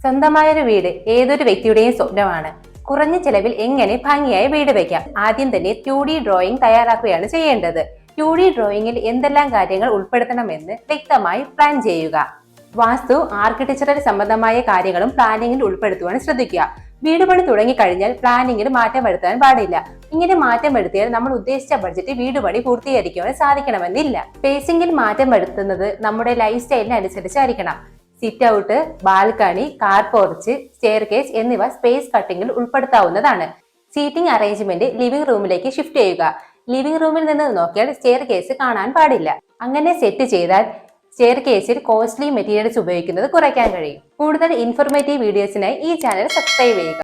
സ്വന്തമായൊരു വീട് ഏതൊരു വ്യക്തിയുടെയും സ്വപ്നമാണ്. കുറഞ്ഞ ചെലവിൽ എങ്ങനെ ഭംഗിയായി വീട് വയ്ക്കാം? ആദ്യം തന്നെ 2D ഡ്രോയിങ് തയ്യാറാക്കുകയാണ് ചെയ്യേണ്ടത്. 2D ഡ്രോയിങ്ങിൽ എന്തെല്ലാം കാര്യങ്ങൾ ഉൾപ്പെടുത്തണമെന്ന് വ്യക്തമായി പ്ലാൻ ചെയ്യുക. വാസ്തു, ആർക്കിടെക്ചറൽ സംബന്ധമായ കാര്യങ്ങളും പ്ലാനിങ്ങിൽ ഉൾപ്പെടുത്തുവാൻ ശ്രദ്ധിക്കുക. വീട് പണി തുടങ്ങിക്കഴിഞ്ഞാൽ പ്ലാനിങ്ങിൽ മാറ്റം വരുത്താൻ പാടില്ല. ഇങ്ങനെ മാറ്റം വരുത്തിയാൽ നമ്മൾ ഉദ്ദേശിച്ച ബഡ്ജറ്റ് വീട് പണി പൂർത്തീകരിക്കുവാൻ സാധിക്കണമെന്നില്ല. സ്പേസിംഗിൽ മാറ്റം വരുത്തുന്നത് നമ്മുടെ ലൈഫ് സ്റ്റൈലിന് അനുസരിച്ചായിരിക്കണം. Sit out, balcony, car porch, staircase എന്നിവ സ്പേസ് കട്ടിങ്ങിൽ ഉൾപ്പെടുത്താവുന്നതാണ്. സീറ്റിംഗ് അറേഞ്ച്മെന്റ് ലിവിംഗ് റൂമിലേക്ക് ഷിഫ്റ്റ് ചെയ്യുക. ലിവിംഗ് റൂമിൽ നിന്ന് നോക്കിയാൽ സ്റ്റെയർകേസ് കാണാൻ പാടില്ല. അങ്ങനെ സെറ്റ് ചെയ്താൽ സ്റ്റെയർകേസിൽ കോസ്റ്റ്ലി മെറ്റീരിയൽസ് ഉപയോഗിക്കുന്നത് കുറയ്ക്കാൻ കഴിയും. കൂടുതൽ ഇൻഫോർമേറ്റീവ് വീഡിയോസിനായി ഈ ചാനൽ സബ്സ്ക്രൈബ് ചെയ്യുക.